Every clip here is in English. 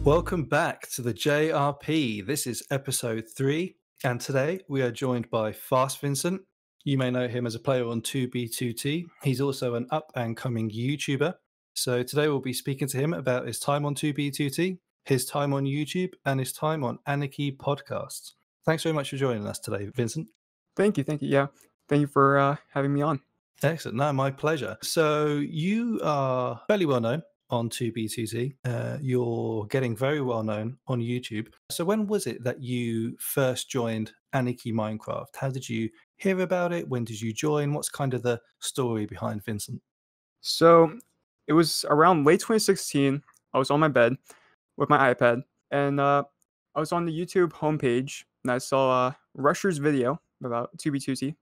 Welcome back to the JRP. This is episode 3, and today we are joined by Fast Vincent. You may know him as a player on 2B2T. He's also an up-and-coming YouTuber. So today we'll be speaking to him about his time on 2B2T, his time on YouTube, and his time on Anarchy Podcast. Thanks very much for joining us today, Vincent. Thank you. Yeah, thank you for having me on. Excellent. No, my pleasure. So you are fairly well known on 2B2T. You're getting very well known on YouTube. So when was it that you first joined Anarchy Minecraft? How did you hear about it? When did you join? What's kind of the story behind Vincent? So it was around late 2016. I was on my bed with my iPad, and I was on the YouTube homepage, and I saw Rusher's video about 2B2T,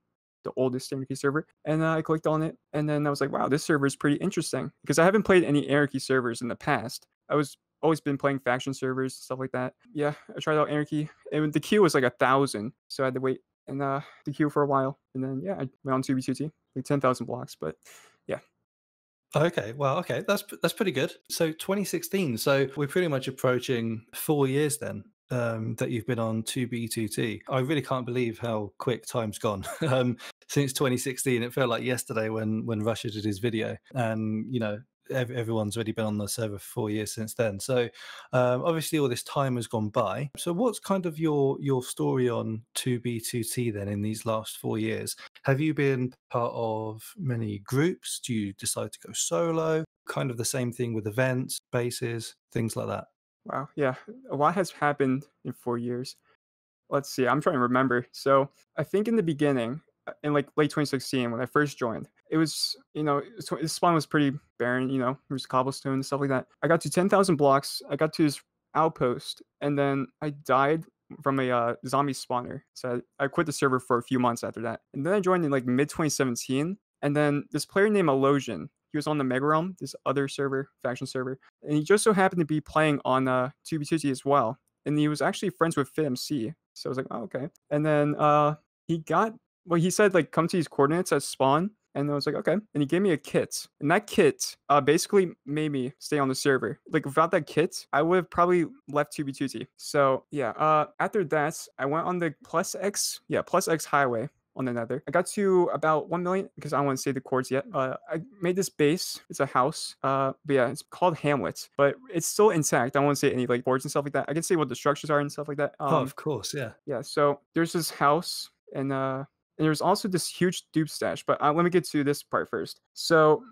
the oldest Anarchy server, and I clicked on it, and then I was like, wow, this server is pretty interesting, because I haven't played any Anarchy servers in the past. I was always been playing faction servers, stuff like that. Yeah, I tried out Anarchy, and the queue was like 1,000, so I had to wait in the queue for a while, and then yeah, I went on 2B2T, like 10,000 blocks, but yeah. Okay, well, okay, that's pretty good. So 2016, so we're pretty much approaching 4 years then that you've been on 2B2T. I really can't believe how quick time's gone. Since 2016, it felt like yesterday when Russia did his video, and you know everyone's already been on the server for 4 years since then. So obviously all this time has gone by. So what's kind of your story on 2B2T then in these last 4 years? Have you been part of many groups? Do you decide to go solo? Kind of the same thing with events, bases, things like that. Wow, yeah, a lot has happened in 4 years. Let's see, I'm trying to remember. So I think in the beginning, in like late 2016, when I first joined, it was, the spawn was pretty barren, there was cobblestone and stuff like that. I got to 10,000 blocks, I got to this outpost, and then I died from a zombie spawner. So I quit the server for a few months after that. And then I joined in like mid 2017, and then this player named Alosian, he was on the Mega Realm, this other server, faction server, and he just so happened to be playing on 2B2T as well. And he was actually friends with FitMC. So I was like, oh, okay. And then he said, like, come to these coordinates at spawn. And I was like, okay. And he gave me a kit. And that kit basically made me stay on the server. Like, without that kit, I would have probably left 2B2T. So, yeah. After that, I went on the Plus X highway on the Nether. I got to about 1 million, because I don't want to say the chords yet. I made this base. It's a house. But yeah, it's called Hamlet, but it's still intact. I don't want to say any like chords and stuff like that. I can say what the structures are and stuff like that. Oh, of course, yeah. Yeah, so there's this house, and there's also this huge dupe stash, but let me get to this part first. So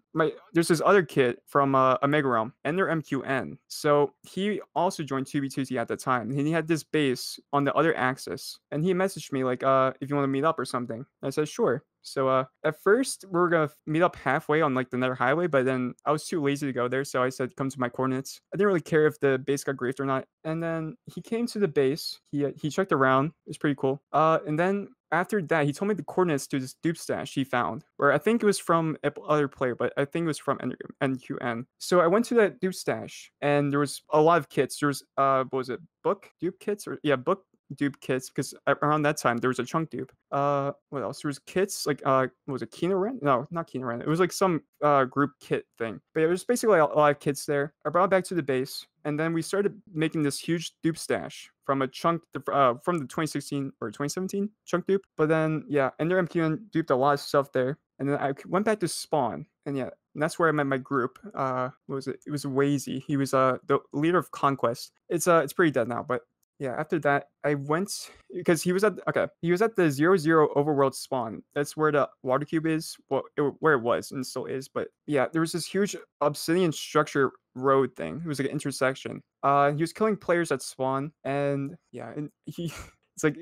there's this other kid from a Mega Realm, Ender MQN. So he also joined 2B2T at the time, and he had this base on the other axis, and he messaged me like, if you want to meet up or something. And I said, sure. So at first we were gonna meet up halfway on like the Nether highway, but then I was too lazy to go there, so I said come to my coordinates. I didn't really care if the base got griefed or not. And then he came to the base. He checked around. It was pretty cool. And then after that, he told me the coordinates to this dupe stash he found, where I think it was from other player, but I think it was from NQN. So I went to that dupe stash, and there was a lot of kits. There was what was it, book dupe kits, or yeah, book dupe kits, because around that time there was a chunk dupe. What else? There was kits like what was it, Kino Ren? No, not Kino Ren. It was like some group kit thing. But yeah, there was basically a lot of kits there. I brought it back to the base, and then we started making this huge dupe stash from a chunk from the 2016 or 2017 chunk dupe. But then yeah, Ender MQN duped a lot of stuff there, and then I went back to spawn, and yeah. And that's where I met my group. What was it? It was Wazy. He was the leader of Conquest. It's pretty dead now, but yeah, after that, I went, because he was at the 0-0 overworld spawn. That's where the water cube is, where it was and still is. But yeah, there was this huge obsidian structure road thing. It was like an intersection. He was killing players at spawn, and yeah, and it's like,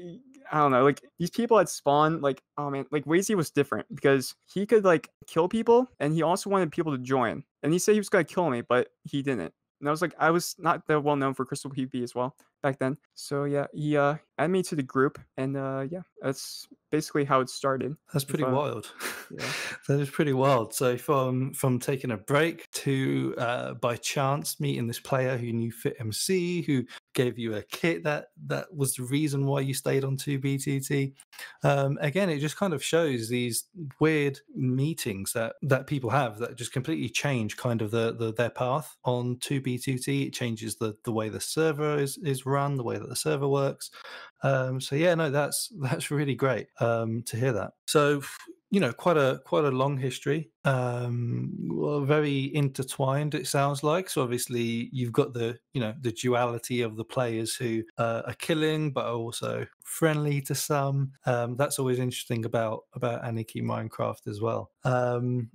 I don't know, like these people at spawn, like, oh man, like Wazy was different because he could like kill people, and he also wanted people to join. And he said he was gonna kill me, but he didn't. And I was like, I was not that well known for Crystal PvP as well. back then. So yeah, he added me to the group, and yeah, that's basically how it started. That's With, pretty wild. yeah. That is pretty wild. So from taking a break to by chance meeting this player who knew Fit MC, who gave you a kit that was the reason why you stayed on 2BTT. Again, it just kind of shows these weird meetings that people have that just completely change kind of their path on 2B2T. It changes the way the server is run, the way that the server works. So yeah, no, that's really great to hear that. So quite a long history, well, very intertwined, it sounds like. So obviously you've got the duality of the players who are killing but are also friendly to some. That's always interesting about Anarchy Minecraft as well.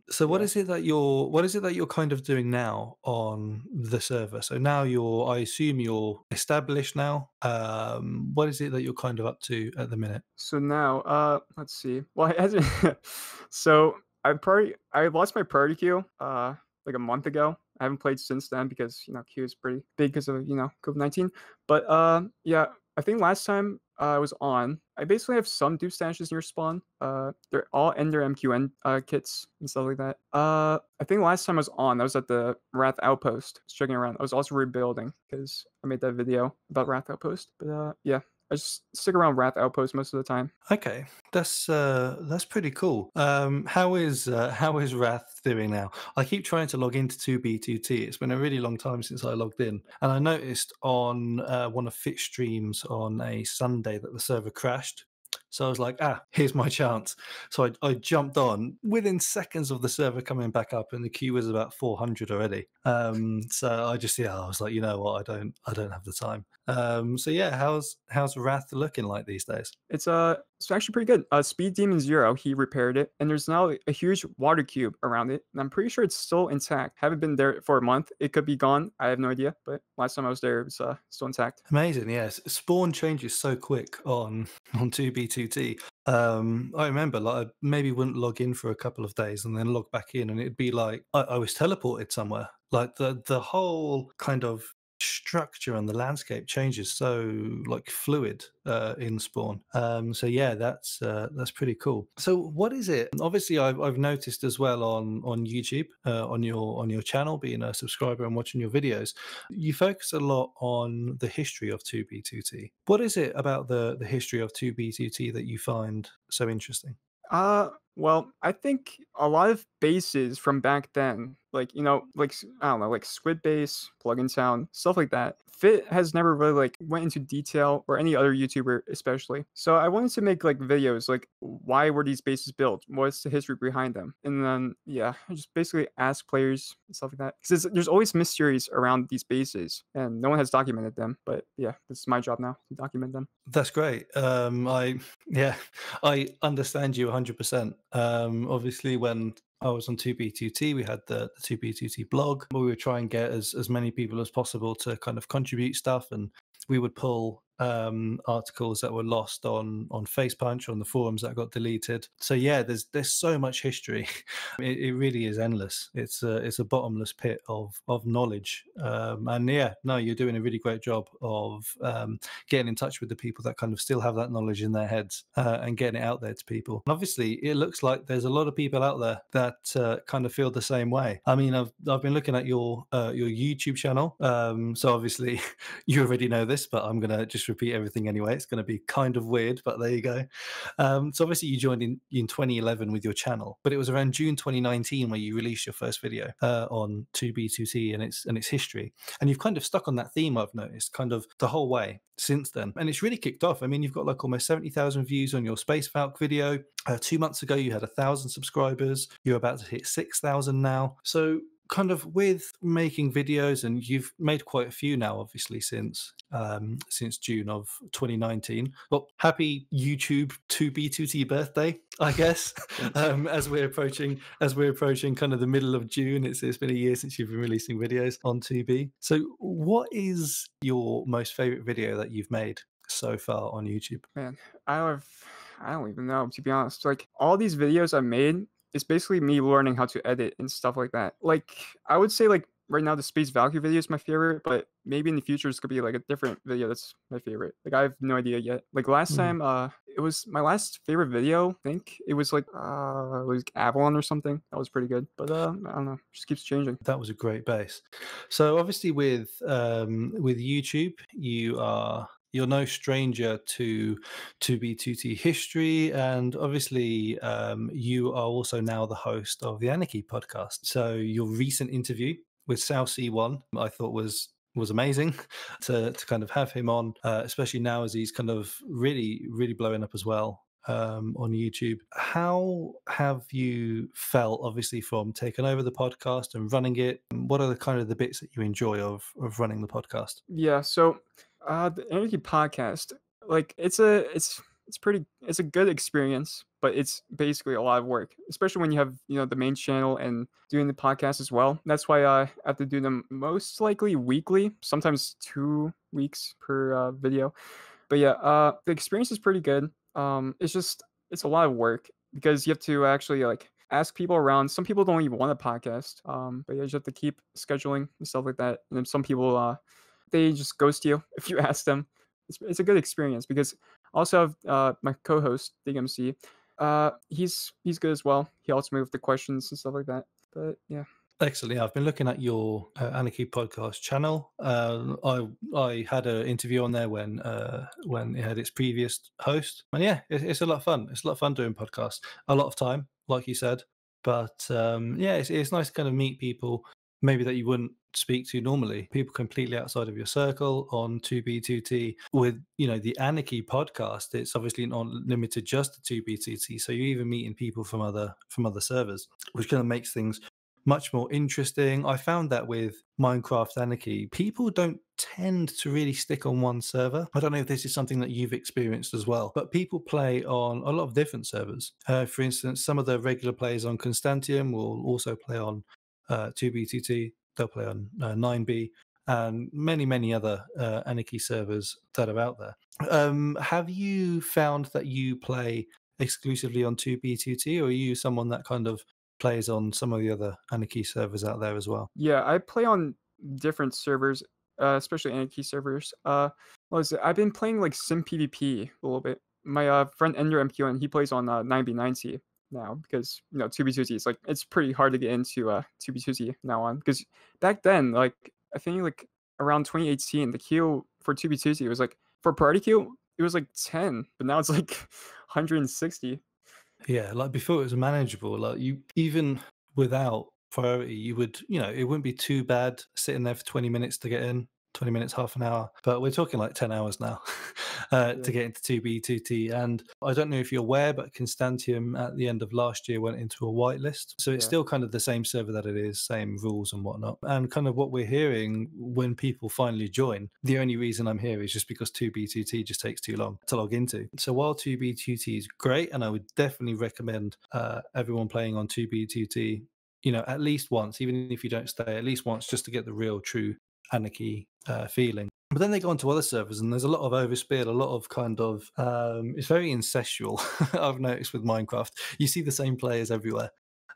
So what Yeah. is it that you're kind of doing now on the server? So now I assume you're established now. What is it that you're kind of up to at the minute? So now, let's see. Well, it hasn't. So I lost my priority queue like a month ago. I haven't played since then because queue is pretty big because of COVID-19. But yeah, I think last time I was on, I basically have some dupe stashes near spawn. They're all Ender MQN kits and stuff like that. I think last time I was on, I was at the Wrath Outpost, just checking around. I was also rebuilding because I made that video about Wrath Outpost. But yeah, I just stick around Wrath Outpost most of the time. Okay, that's pretty cool. How is Wrath doing now? I keep trying to log into 2B2T. It's been a really long time since I logged in, and I noticed on one of Fit's streams on a Sunday that the server crashed. So I was like, here's my chance. So I jumped on within seconds of the server coming back up, and the queue was about 400 already. So I was like, you know what, I don't have the time. So yeah, how's Wrath looking like these days? It's actually pretty good. Speed Demon Zero, he repaired it, and there's now a huge water cube around it, and I'm pretty sure it's still intact. Haven't been there for a month. It could be gone. I have no idea, but last time I was there, it was still intact. Amazing, yes. Spawn changes so quick on 2B2T. I remember I maybe wouldn't log in for a couple of days and then log back in, and it'd be like I was teleported somewhere. Like the whole kind of structure and the landscape changes so like fluid in Spawn. So yeah, that's pretty cool. So what is it? Obviously, I've noticed as well on YouTube, on your channel, being a subscriber and watching your videos, you focus a lot on the history of 2B2T. What is it about the history of 2B2T that you find so interesting? Well, I think a lot of bases from back then, like I don't know, like Squid Base, Plugin Town, stuff like that. Fit has never really went into detail, or any other YouTuber especially. So I wanted to make videos like why were these bases built? What's the history behind them? And then yeah, I just basically ask players and stuff like that. Because there's always mysteries around these bases, and no one has documented them. But yeah, this is my job now to document them. That's great. I understand you 100%. Obviously, when I was on 2B2T, we had the 2B2T blog, where we would try and get as many people as possible to kind of contribute stuff, and we would pull articles that were lost on FacePunch, on the forums that got deleted. So yeah, there's so much history. It really is endless. It's a bottomless pit of knowledge. And yeah, no, you're doing a really great job of getting in touch with the people that kind of still have that knowledge in their heads and getting it out there to people. And obviously, it looks like there's a lot of people out there that kind of feel the same way. I mean, I've been looking at your YouTube channel. So obviously, you already know this, but I'm gonna just repeat everything anyway. It's going to be kind of weird, but there you go. So obviously, you joined in 2011 with your channel, but it was around June 2019 where you released your first video on 2B2T and its history. And you've kind of stuck on that theme, I've noticed, kind of the whole way since then. And it's really kicked off. I mean, you've got almost 70,000 views on your Space Falcon video. 2 months ago, you had 1,000 subscribers. You're about to hit 6,000 now. So kind of with making videos, and you've made quite a few now, obviously, since June of 2019. Well, happy YouTube 2B2T birthday, I guess. As we're approaching kind of the middle of June, it's been a year since you've been releasing videos on 2B. So what is your most favorite video that you've made so far on YouTube? Man, I don't even know, to be honest. All these videos I made, it's basically me learning how to edit and stuff like that. I would say right now the Space Valkyrie video is my favorite, but maybe in the future it's gonna be like a different video that's my favorite. Like I have no idea yet. Like last time, it was my last favorite video. I think it was like Avalon or something. That was pretty good. But I don't know. It just keeps changing. That was a great base. So obviously with YouTube, you're no stranger to 2B2T history, and obviously you are also now the host of the Anarchy Podcast. So your recent interview with South C1, I thought was amazing to kind of have him on, especially now as he's kind of really blowing up as well on YouTube. How have you felt, obviously, from taking over the podcast and running it? What are the kind of the bits that you enjoy of running the podcast? Yeah. So the Anarchy Podcast, like it's a good experience, but it's basically a lot of work, especially when you have the main channel and doing the podcast as well. That's why I have to do them most likely weekly, sometimes 2 weeks per video. But yeah, the experience is pretty good. It's a lot of work because you have to actually like ask people around. Some people don't even want a podcast. But you just have to keep scheduling and stuff like that. And then some people they just ghost you if you ask them. It's a good experience because I also have my co-host DMC. He's good as well. He helps me with the questions and stuff like that. But yeah. Excellent. Yeah, I've been looking at your Anarchy Podcast channel. I had an interview on there when it had its previous host, and yeah, it's a lot of fun. It's a lot of fun doing podcasts. A lot of time, like you said, but yeah, it's nice to kind of meet people maybe that you wouldn't speak to normally. People completely outside of your circle on 2B2T. With the Anarchy Podcast, it's obviously not limited just to 2B2T. So you're even meeting people from other servers, which kind of makes things much more interesting. I found that with Minecraft Anarchy, people don't tend to really stick on one server. I don't know if this is something that you've experienced as well, but people play on a lot of different servers. For instance, some of the regular players on Constantium will also play on 2B2T, they'll play on 9B, and many other Anarchy servers that are out there. Have you found that you play exclusively on 2B2T, or are you someone that kind of plays on some of the other Anarchy servers out there as well? Yeah, I play on different servers, especially Anarchy servers. What is it? I've been playing like Sim PvP a little bit. My friend Ender MQN, he plays on 9B90 now because 2B2T is like it's pretty hard to get into 2B2T now on because back then like I think like around 2018 the queue for 2B2T was like for party queue it was like 10, but now it's like 160. Yeah, like before it was manageable. Like you, even without priority, you would, it wouldn't be too bad sitting there for 20 minutes to get in, 20 minutes, half an hour. But we're talking like 10 hours now to get into 2B2T. And I don't know if you're aware, but Constantium at the end of last year went into a whitelist. So it's still kind of the same server that it is, same rules and whatnot. And kind of what we're hearing when people finally join, the only reason I'm here is just because 2B2T just takes too long to log into. So while 2B2T is great, and I would definitely recommend everyone playing on 2B2T, at least once, even if you don't stay, at least once, just to get the real true Anarchy feeling. But then they go onto other servers and there's a lot of overspill, a lot of kind of it's very incestual. I've noticed with Minecraft, you see the same players everywhere.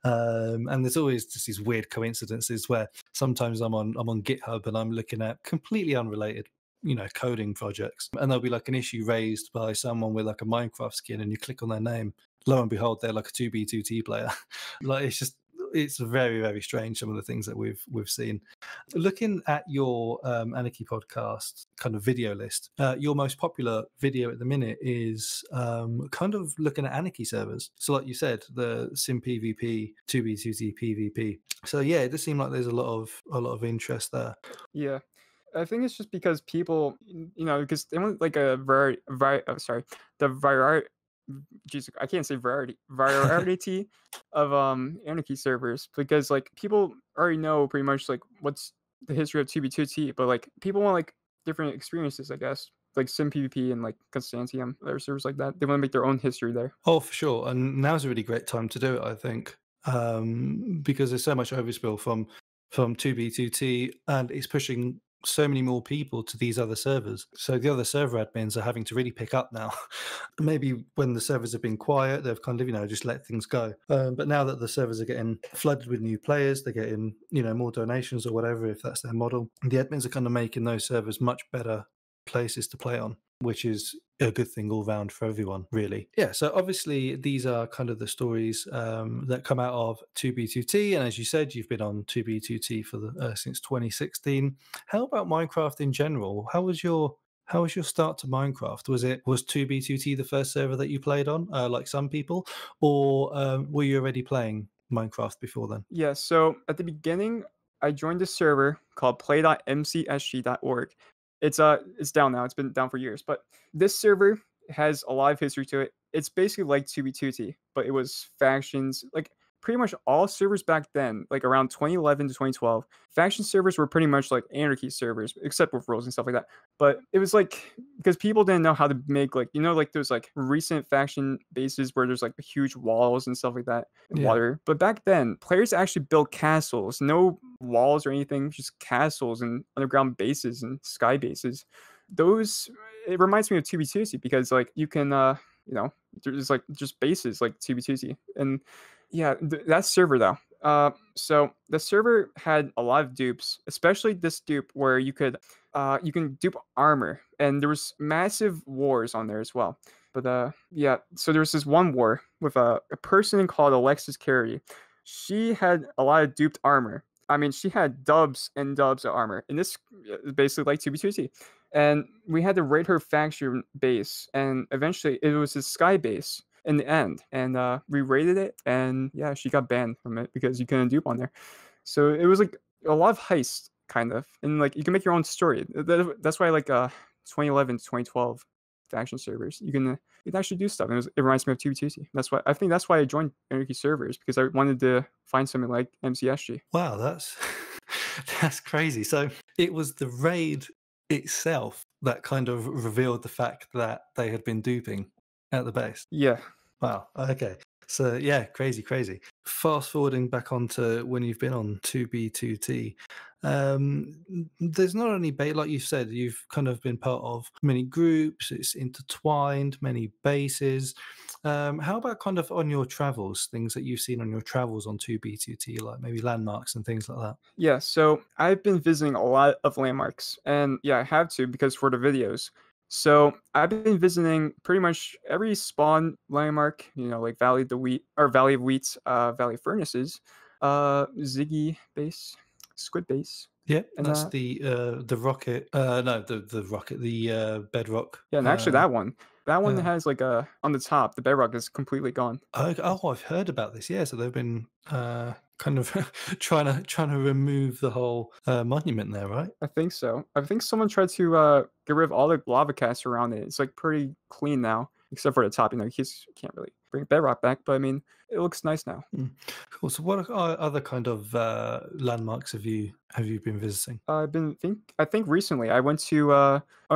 And there's always just these weird coincidences where sometimes I'm on GitHub and I'm looking at completely unrelated coding projects, and there'll be like an issue raised by someone with like a Minecraft skin, and you click on their name, lo and behold they're like a 2B2T player. Like it's very strange, some of the things that we've seen. Looking at your Anarchy Podcast kind of video list, your most popular video at the minute is kind of looking at Anarchy servers. So like you said, the Sim PvP, 2B2T PvP. So yeah, it does seem like there's a lot of interest there. Yeah. I think it's just because people, because they want like a the variety. Jeez, I can't say variety of Anarchy servers because like people already know pretty much like what's the history of 2B2T, but like people want like different experiences, I guess, like Sim PvP and like Constantium, other servers like that. They want to make their own history there. Oh, for sure, and now's a really great time to do it, I think, because there's so much overspill from 2B2T, and it's pushing so many more people to these other servers. So the other server admins are having to really pick up now. Maybe when the servers have been quiet, they've kind of, just let things go. But now that the servers are getting flooded with new players, they're getting, more donations or whatever, if that's their model. The admins are kind of making those servers much better places to play on, which is a good thing all round for everyone, really. Yeah, so obviously these are kind of the stories that come out of 2B2T, and as you said, you've been on 2B2T for since 2016. How about Minecraft in general? How was your start to Minecraft? Was 2B2T the first server that you played on, like some people, or were you already playing Minecraft before then? Yeah, so at the beginning, I joined a server called play.mcsg.org. It's down now. It's been down for years, but this server has a lot of history to it. It's basically like 2b2t, but it was factions. Like pretty much all servers back then, like around 2011 to 2012, faction servers were pretty much like anarchy servers, except with rules and stuff like that. But it was like because people didn't know how to make like like those like recent faction bases where there's like huge walls and stuff like that and Yeah. water. But back then, players actually built castles, no walls or anything, just castles and underground bases and sky bases. Those it reminds me of 2b2t because like you can there's like just bases like 2b2t and yeah, that server though. So the server had a lot of dupes, especially this dupe where you can dupe armor, and there was massive wars on there as well. But yeah, so there was this one war with a person called Alexis Carey. She had a lot of duped armor. I mean, she had dubs and dubs of armor, and this is basically like 2b2t. And we had to raid her faction base, and eventually it was a sky base in the end, and we raided it, and yeah, she got banned from it because you couldn't dupe on there. So it was like a lot of heist kind of, and like you can make your own story. That's why I like 2011 to 2012 faction servers. You can actually do stuff. And it reminds me of 2b2t. That's why I joined Anarchy servers, because I wanted to find something like MCSG. Wow, that's that's crazy. So it was the raid itself that kind of revealed the fact that they had been duping at the base. Yeah. Wow. Okay. So yeah, crazy. Fast forwarding back onto when you've been on 2B2T, there's not only like you said, you've kind of been part of many groups. It's intertwined, many bases. How about kind of on your travels, things that you've seen on your travels on 2B2T, like maybe landmarks and things like that? Yeah, so I've been visiting a lot of landmarks, and yeah, I have to because for the videos. So I've been visiting pretty much every spawn landmark, like Valley of the Wheat or Valley of Wheat, Valley of Furnaces, Ziggy base, Squid base. Yeah, And that's the rocket. No, the rocket, the bedrock. yeah, and actually that one uh, has like on the top, the bedrock is completely gone. I've heard about this. Yeah, so they've been kind of trying to remove the whole monument there, right? I think so. I think someone tried to get rid of all the lava casts around it. It's like pretty clean now, except for the top. You can't really bring bedrock back, but I mean, it looks nice now. Cool. So, what other kind of landmarks have you been visiting? I think recently I went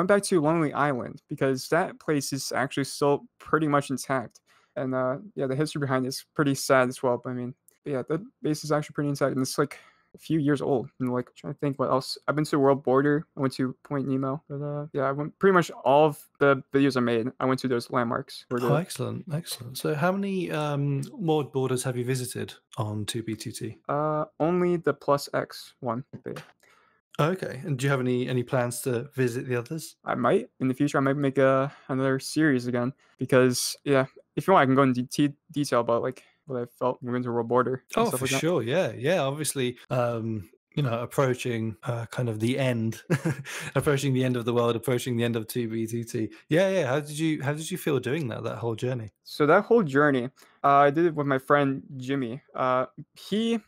back to Lonely Island because that place is actually still pretty much intact, and yeah, the history behind it is pretty sad as well. But I mean, yeah, the base is actually pretty intact, and it's like a few years old. And like trying to think what else. I've been to World Border. I went to Point Nemo. But yeah, I went pretty much all of the videos I made. I went to those landmarks. Oh, excellent. So, how many World Borders have you visited on 2B2T? Only the plus X one. Okay. And do you have any plans to visit the others? I might in the future. I might make another series again because yeah, if you want, I can go into detail about like what I felt moving to World Border. Oh, for sure. Yeah. Obviously, approaching kind of the end, approaching the end of the world, approaching the end of 2B2T. Yeah. How did you feel doing that whole journey? So that whole journey, I did it with my friend Jimmy. He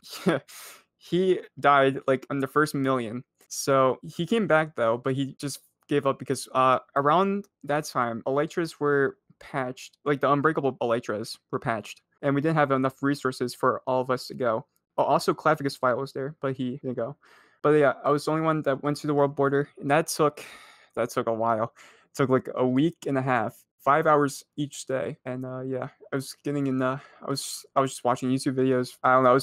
he died like on the first million. So he came back though, but he just gave up because around that time, elytras were patched, like the unbreakable elytras were patched, and we didn't have enough resources for all of us to go. Also, Clavicus File was there, but he didn't go. But yeah, I was the only one that went to the World Border, and that took a while. It took like a week and a half, 5 hours each day, and yeah, I was getting in. I was just watching YouTube videos. I don't know.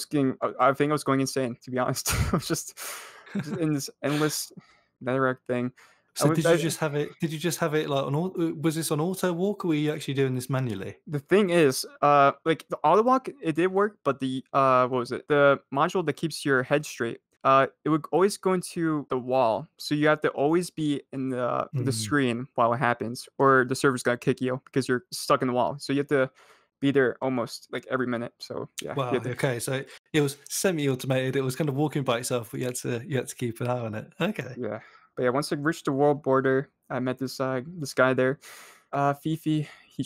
I think I was going insane, to be honest. I was just in this endless netherrack thing. So did you just have it? Did you just have it like on? Was this on auto walk, or were you actually doing this manually? The thing is, like the auto walk, it did work, but the what was it? The module that keeps your head straight, it would always go into the wall, so you have to always be in the Mm. screen while it happens, or the server's gonna kick you because you're stuck in the wall. So you have to be there almost like every minute. So yeah, you Wow. have to, Okay. So it was semi-automated. It was kind of walking by itself, but you had to keep an eye on it. Okay. yeah. But yeah, once I reached the world border, I met this guy there, Fifi. He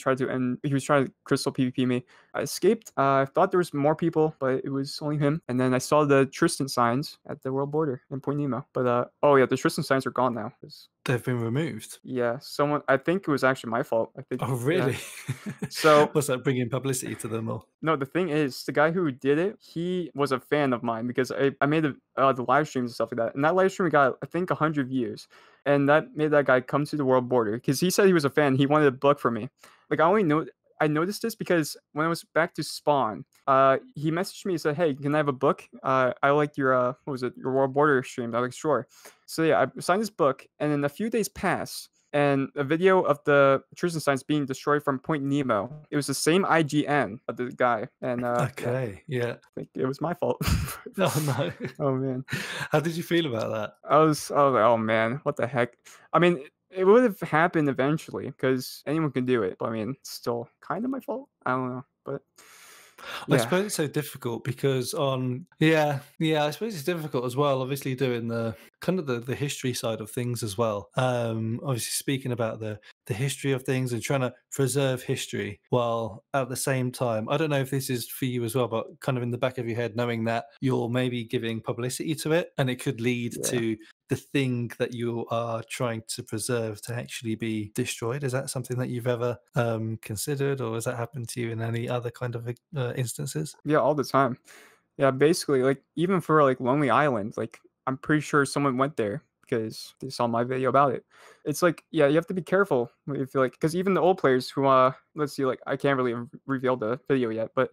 was trying to crystal PvP me. I escaped. I thought there was more people, but it was only him. And then I saw the Tristan signs at the world border in Point Nemo. But oh yeah, the Tristan signs are gone now. They've been removed. Yeah, someone. I think it was actually my fault. I think. Oh, Yeah. really? So Was that bringing publicity to them all? no, the thing is, the guy who did it, he was a fan of mine because I made the live streams and stuff like that. And that live stream got, I think, 100 views. And that made that guy come to the world border because he said he was a fan. He wanted a book from me. Like, I noticed this because when I was back to spawn, he messaged me and said, "Hey, can I have a book? I like your, what was it, your world border stream." I was like, "Sure." So yeah, I signed this book. And then a few days passed. And a video of the Tristan signs being destroyed from Point Nemo. It was the same IGN of the guy, and yeah, Okay. Yeah. I think it was my fault. Oh no. Oh man, How did you feel about that? I was like, oh man, what the heck? I mean, it would have happened eventually because anyone can do it, but I mean, it's still kind of my fault. I don't know, but I yeah, suppose it's so difficult because I suppose it's difficult as well, obviously doing the kind of the history side of things as well. Obviously speaking about the history of things and trying to preserve history while at the same time, I don't know if this is for you as well, but kind of in the back of your head, knowing that you're maybe giving publicity to it and it could lead yeah. to the thing that you are trying to preserve to actually be destroyed. Is that something that you've ever considered, or has that happened to you in any other kind of instances? Yeah, all the time. Yeah, basically, like even for like Lonely Island, like I'm pretty sure someone went there because they saw my video about it. It's like, yeah, you have to be careful if you like, because even the old players who, let's see, like I can't really reveal the video yet, but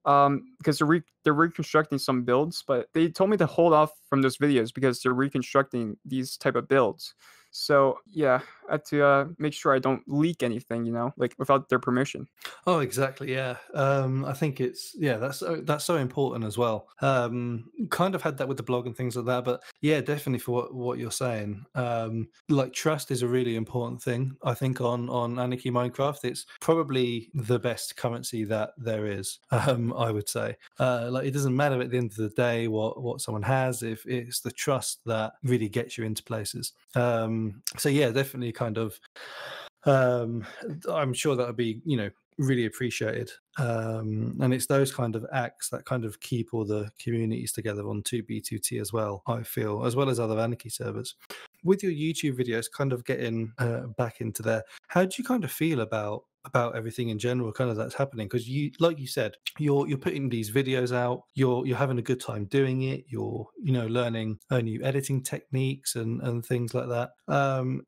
because they're reconstructing some builds, but they told me to hold off from those videos because they're reconstructing these type of builds. So yeah, I had to make sure I don't leak anything, like without their permission. Oh, exactly. Yeah. I think that's so important as well. Kind of had that with the blog and things like that, but yeah, definitely for what you're saying. Like trust is a really important thing. I think on Anarchy Minecraft, it's probably the best currency that there is. I would say. Like it doesn't matter at the end of the day what someone has if it's the trust that really gets you into places. So yeah, definitely kind of I'm sure that would be really appreciated, and it's those kind of acts that kind of keep all the communities together on 2b2t as well, I feel, as well as other Anarchy servers. With your YouTube videos kind of getting back into there, how do you kind of feel about everything in general kind of that's happening? Because you, like you said, you're putting these videos out, you're having a good time doing it, you're learning new editing techniques and things like that.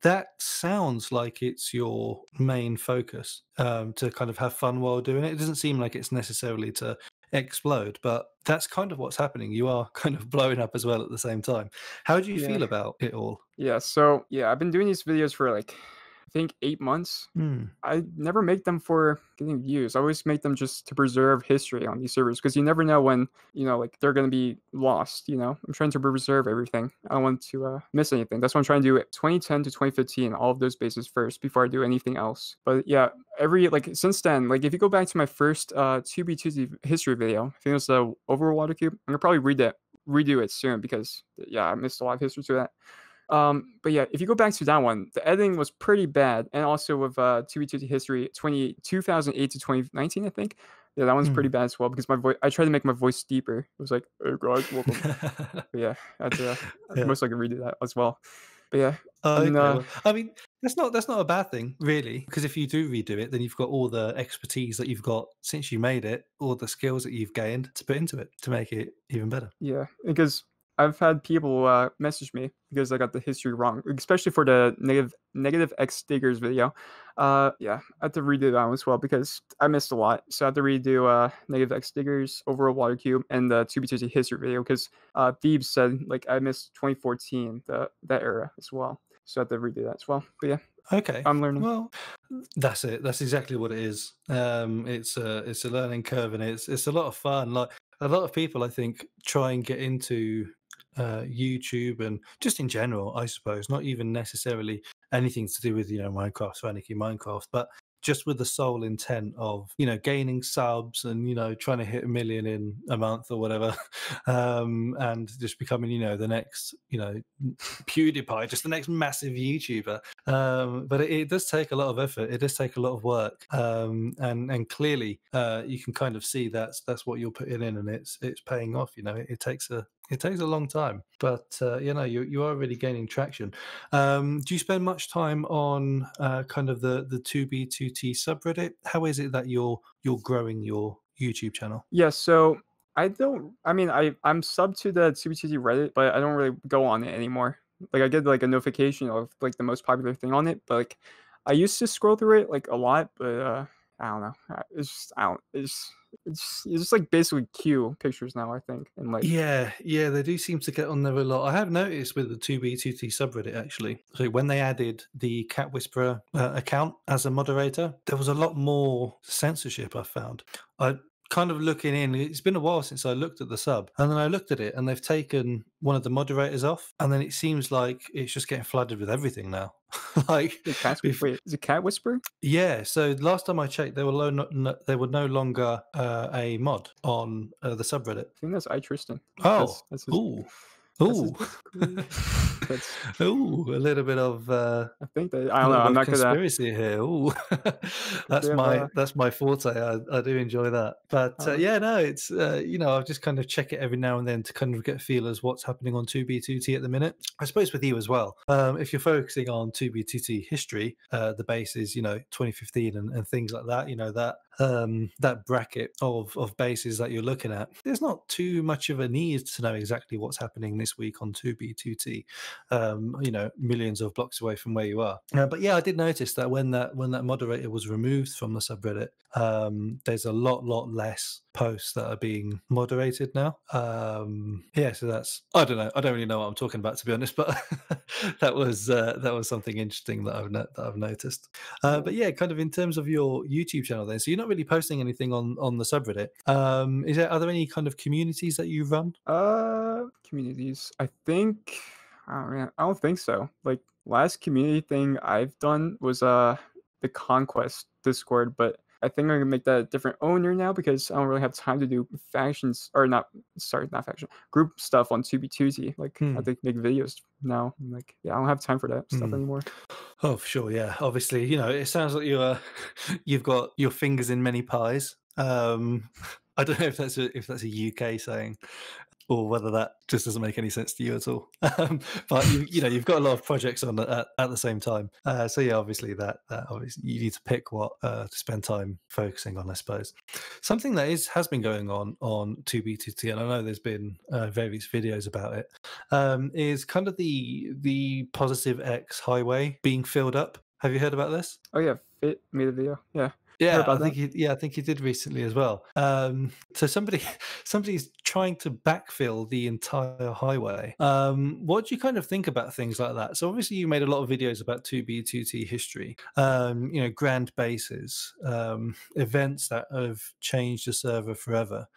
That sounds like it's your main focus, to kind of have fun while doing it. It doesn't seem like it's necessarily to explode, but that's kind of what's happening. You are kind of blowing up as well at the same time. How do you Yeah. feel about it all? Yeah, so yeah, I've been doing these videos for like I think 8 months. Hmm. I never make them for getting views. I always make them just to preserve history on these servers because you never know when, like they're gonna be lost, I'm trying to preserve everything. I don't want to miss anything. That's what I'm trying to do at 2010 to 2015, all of those bases first before I do anything else. But yeah, since then, like if you go back to my first 2B2 history video, I think it was the Overwater Cube. I'm gonna probably redo it soon because yeah, I missed a lot of history to that. But yeah, if you go back to that one, the editing was pretty bad, and also with 2B2 history 2008 to 2019, I think. Yeah, that one's pretty bad as well because my voice. I tried to make my voice deeper. It was like, "Hey guys, welcome." But yeah, I'd Yeah. most likely redo that as well. But yeah, Oh, and okay. Well, I mean, that's not a bad thing, really, because if you do redo it, then you've got all the expertise that you've got since you made it, all the skills that you've gained to put into it to make it even better. yeah, because I've had people message me because I got the history wrong, especially for the negative X Diggers video. Yeah, I had to redo that one as well because I missed a lot. So I had to redo negative X Diggers, overall water cube, and the 2B2T history video because Thebes said like I missed 2014, that era as well. So I had to redo that as well. But yeah, Okay. I'm learning. Well, that's it. That's exactly what it is. It's a learning curve, and it's a lot of fun. Like a lot of people, I think, try and get into YouTube and just in general, I suppose, not even necessarily anything to do with Minecraft or Anarchy Minecraft, but just with the sole intent of gaining subs and trying to hit 1 million in a month or whatever, and just becoming the next PewDiePie, just the next massive YouTuber. But it does take a lot of effort. It does take a lot of work, and clearly you can kind of see that's what you're putting in, and it's paying off. It takes a long time, but you are really gaining traction. Do you spend much time on kind of the 2B2T subreddit? How is it that you're growing your YouTube channel? Yeah, so I'm sub to the TBTT Reddit, but I don't really go on it anymore. Like I get like a notification of like the most popular thing on it, but like I used to scroll through it like a lot, but I don't know. It's just I don't it's just like basically Q pictures now, I think. And like Yeah, they do seem to get on there a lot. I have noticed with the 2B2T subreddit actually. So when they added the Cat Whisperer account as a moderator, there was a lot more censorship. I found. I kind of looking in. It's been a while since I looked at the sub, and then I looked at it, and they've taken one of the moderators off, and then it seems like it's just getting flooded with everything now. Like, wait, is it Cat Whisperer? yeah. So last time I checked, they were they were no longer a mod on the subreddit. I think that's Tristan. Oh, That's his, ooh, that's his ooh, that's ooh! A little bit of I think that a I don't know. little bit I'm of not gonna conspiracy here. Ooh, they have that's my forte. I do enjoy that. But yeah, no, it's I just kind of check it every now and then to kind of get a feel as what's happening on 2B2T at the minute. I suppose with you as well. If you're focusing on 2B2T history, the base is 2015 and things like that. That bracket of bases that you're looking at. There's not too much of a need to know exactly what's happening this week on 2B2T. Millions of blocks away from where you are. But yeah, I did notice that when that moderator was removed from the subreddit, there's a lot less posts that are being moderated now. Yeah, so that's I don't know. I don't really know what I'm talking about, to be honest, but that was something interesting that I've noticed. But yeah, kind of in terms of your YouTube channel, then, so you're not really posting anything on the subreddit. Are there any kind of communities that you run? Communities. I think I don't think so. Like last community thing I've done was the Conquest Discord, but I think I'm gonna make that a different owner now because I don't really have time to do factions or not faction group stuff on 2B2T. Like I think make videos now. Like yeah, I don't have time for that stuff anymore. Oh, for sure, yeah. Obviously, it sounds like you've got your fingers in many pies. I don't know if that's a UK saying, or whether that just doesn't make any sense to you at all. But you've got a lot of projects on at the same time. So yeah, obviously that obviously you need to pick what to spend time focusing on, I suppose. Something that has been going on 2B2T, and I know there's been various videos about it, is kind of the positive X highway being filled up. Have you heard about this? Oh yeah, Fit made a video. Yeah. Yeah, I think he did recently as well. So somebody's trying to backfill the entire highway. What do you kind of think about things like that? So obviously you made a lot of videos about 2B2T history, grand bases, events that have changed the server forever.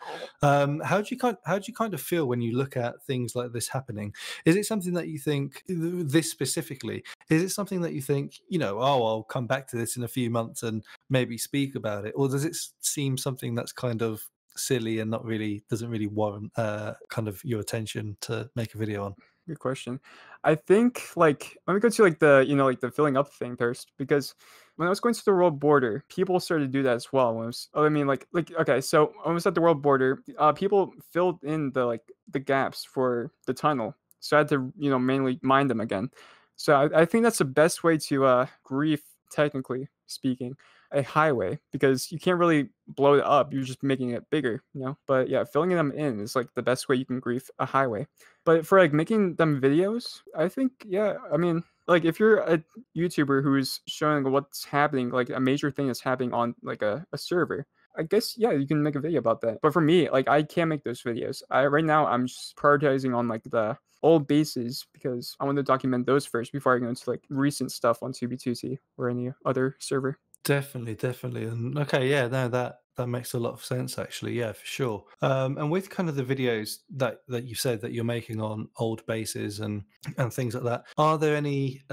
How do you kind of feel when you look at things like this happening? Is it something that you think this specifically? Is it something that you think I'll come back to this in a few months and maybe speak about it, or does it seem something that's kind of silly and doesn't really warrant kind of your attention to make a video on? Good question. I think like let me go to like the the filling up thing first because when I was going to the world border, people started to do that as well. Okay, so when I was at the world border, people filled in the gaps for the tunnel, so I had to mainly mine them again. So I think that's the best way to grief technically speaking, a highway because you can't really blow it up. You're just making it bigger, you know. But yeah, filling them in is like the best way you can grief a highway. But for like making them videos, I think yeah, I mean, like if you're a YouTuber who's showing what's happening, like a major thing that's happening on like a server, I guess yeah, you can make a video about that. But for me, like I can't make those videos. I right now I'm just prioritizing on like the old bases because I want to document those first before I go into like recent stuff on 2B2T or any other server. Definitely, definitely. And okay, yeah, no, that makes a lot of sense actually. Yeah, for sure. And with kind of the videos that you said that you're making on old bases and things like that, are there any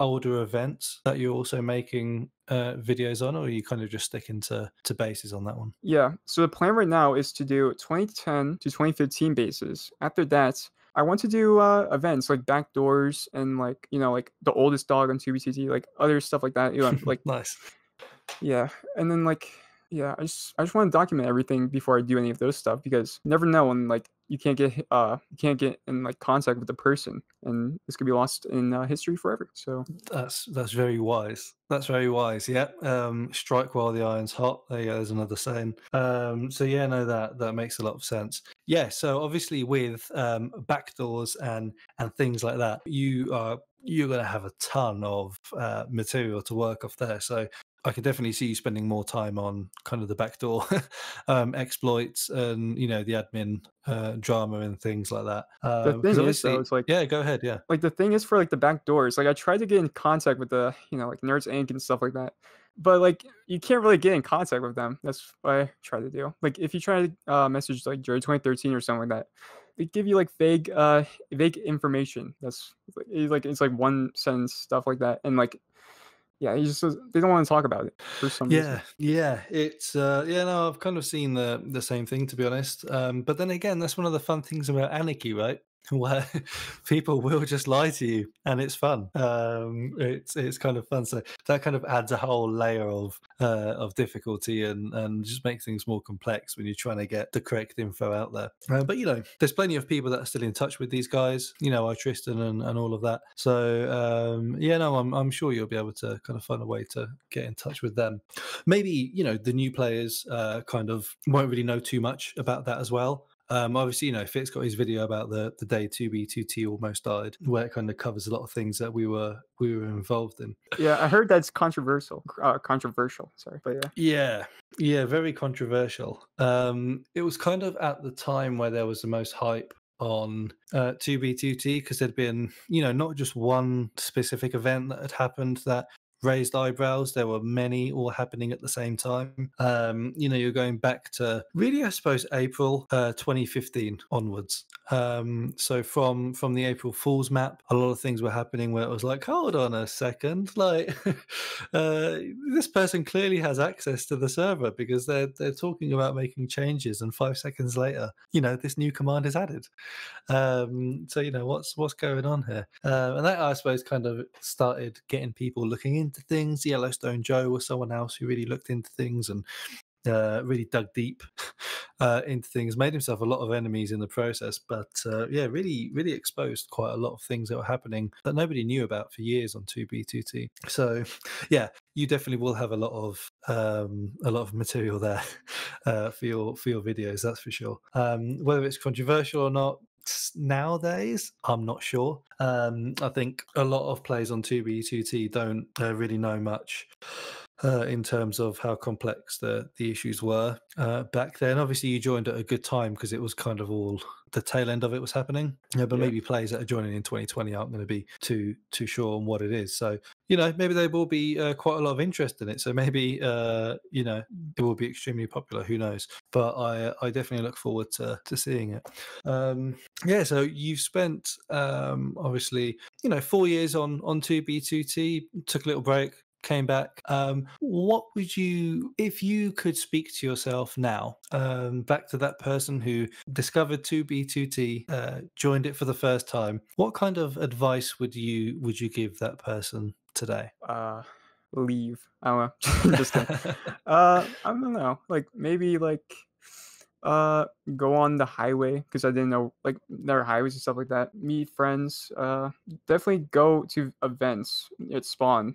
older events that you're also making videos on, or are you kind of just sticking to bases on that one? Yeah. So the plan right now is to do 2010 to 2015 bases. After that, I want to do events like backdoors and like you know like the oldest dog on 2BTT, like other stuff like that. You know, like Nice. yeah, and then like yeah, I just want to document everything before I do any of those stuff because you never know when like you can't get in like contact with the person and this could be lost in history forever. So That's very wise. That's very wise. Yeah. Strike while the iron's hot. There you go. There's another saying. So yeah, no, that makes a lot of sense. Yeah. So obviously with backdoors and things like that, you're going to have a ton of material to work off there. So I can definitely see you spending more time on kind of the backdoor exploits and the admin drama and things like that. the Because thing is though, obviously, it's like yeah, go ahead. Yeah. the thing is for like the back doors, like I tried to get in contact with the like Nerds Inc. and stuff like that, but like you can't really get in contact with them. That's what I try to do. Like if you try to message like Jerry 2013 or something like that, they give you like vague information. That's it's like one sentence stuff like that, and like yeah, they don't want to talk about it for some reason. Yeah, it's yeah, no, I've kind of seen the same thing to be honest. But then again, that's one of the fun things about Anarchy, right? Where people will just lie to you, and it's fun. It's kind of fun. So that kind of adds a whole layer of difficulty and just makes things more complex when you're trying to get the correct info out there. But there's plenty of people that are still in touch with these guys. Tristan and all of that. So yeah, no, I'm sure you'll be able to kind of find a way to get in touch with them. Maybe the new players kind of won't really know too much about that as well. Obviously, Fitz got his video about the day 2B2T almost died, where it kind of covers a lot of things that we were involved in. Yeah, I heard that's controversial. Sorry, but yeah. Yeah, very controversial. It was kind of at the time where there was the most hype on 2B2T because there'd been, not just one specific event that had happened that raised eyebrows. There were many all happening at the same time. You're going back to really, I suppose, April 2015 onwards. So from the April Fool's map, a lot of things were happening where it was like, hold on a second, like this person clearly has access to the server because they're talking about making changes, and 5 seconds later, this new command is added. So what's going on here? And that, I suppose, kind of started getting people looking into things. Yellowstone Joe was someone else who really looked into things and really dug deep into things, made himself a lot of enemies in the process, but really exposed quite a lot of things that were happening that nobody knew about for years on 2B2T. So yeah, you definitely will have a lot of material there for your videos, that's for sure. Whether it's controversial or not nowadays, I'm not sure. I think a lot of players on 2B2T don't really know much in terms of how complex the issues were back then. Obviously, you joined at a good time because it was kind of all the tail end of it was happening. But maybe players that are joining in 2020 aren't going to be too sure on what it is. So maybe there will be quite a lot of interest in it. So maybe it will be extremely popular. Who knows? But I definitely look forward to seeing it. So you've spent obviously 4 years on 2B2T, took a little break, came back. What would you, if you could speak to yourself now, back to that person who discovered 2B2T, joined it for the first time, what kind of advice would you give that person today? Leave. I don't know. Just kidding. I don't know. Like maybe like Go on the highway because I didn't know like there are highways and stuff like that. Meet friends. Definitely go to events at spawn.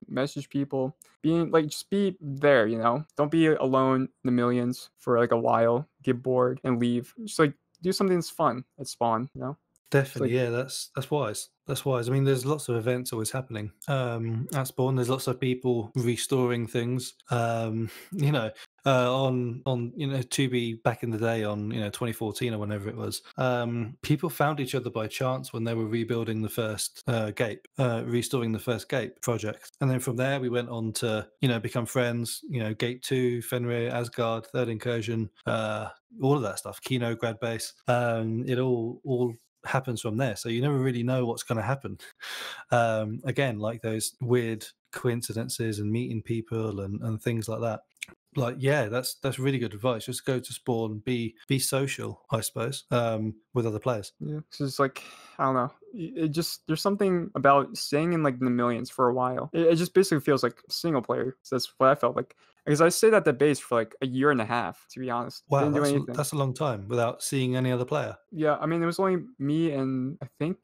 Message people. Being like just be there. Don't be alone in the millions for like a while. Get bored and leave. Just like do something that's fun at spawn. It's like Definitely, yeah, that's wise. That's wise. I mean, there's lots of events always happening. At Spawn, there's lots of people restoring things. On 2B back in the day on 2014 or whenever it was. People found each other by chance when they were rebuilding the first gate, restoring the first gate project, and then from there we went on to become friends. Gate 2, Fenrir, Asgard, Third Incursion, all of that stuff. Kino, Grad Base. It all happens from there, so you never really know what's going to happen. Again, like those weird coincidences and meeting people and things like that. Like, yeah, that's really good advice. Just go to Spawn, be social, I suppose, with other players. yeah, so it's like I don't know. It just there's something about staying in like the millions for a while. It just basically feels like single player. So that's what I felt like. Because I stayed at the base for like a year and a half, to be honest. Wow, Didn't do anything. that's a long time without seeing any other player. Yeah, I mean it was only me and I think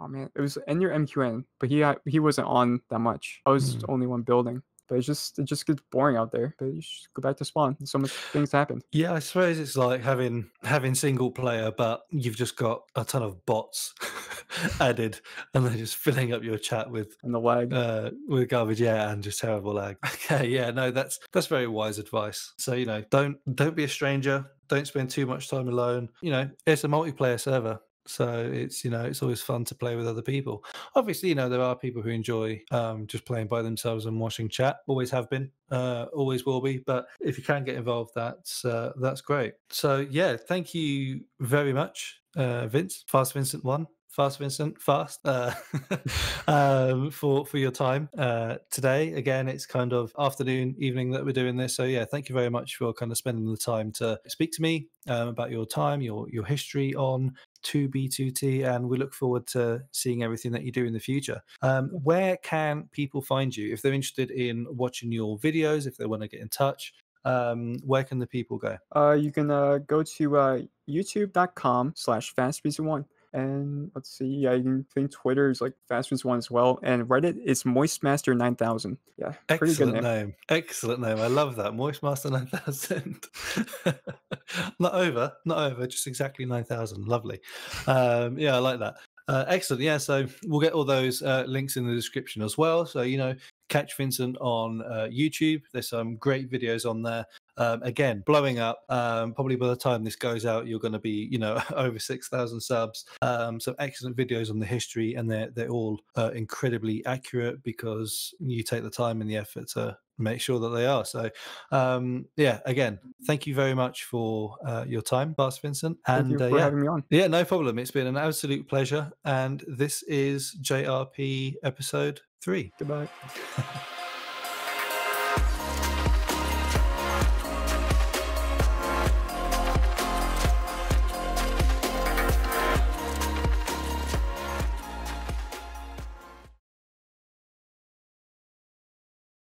oh man, it was Ender MQN, but he wasn't on that much. I was the only one building. But it just gets boring out there. But you should go back to spawn. So much things happen. Yeah, I suppose it's like having single player, but you've just got a ton of bots added, and they're just filling up your chat with And the lag. garbage, yeah, and just terrible lag. Okay, yeah, no, that's very wise advice. So don't be a stranger. Don't spend too much time alone. It's a multiplayer server. So it's always fun to play with other people. Obviously, there are people who enjoy just playing by themselves and watching chat. Always have been, always will be. But if you can get involved, that's great. So yeah, thank you very much, Vince, fastvincent1. Fast Vincent, fast for your time today. Again, it's kind of afternoon, evening that we're doing this. So yeah, thank you very much for kind of spending the time to speak to me about your time, your history on 2B2T, and we look forward to seeing everything that you do in the future. Where can people find you if they're interested in watching your videos, if they want to get in touch? Where can the people go? You can go to youtube.com/fastvincent1. And let's see, yeah, you think Twitter is like fastvincent1 as well, and Reddit is moistmaster9000. Yeah, pretty good name. Excellent name. I love that, moistmaster9000. not over, just exactly 9,000. Lovely. Yeah, I like that. Excellent. Yeah, so we'll get all those links in the description as well. So catch Vincent on YouTube. There's some great videos on there. Again, blowing up. Probably by the time this goes out, you're going to be, over 6,000 subs. Some excellent videos on the history, and they're all incredibly accurate because you take the time and the effort to make sure that they are. So, yeah, again, thank you very much for your time, Fast Vincent. And thank you for having me on. Yeah, no problem. It's been an absolute pleasure. And this is JRP episode 3. Goodbye.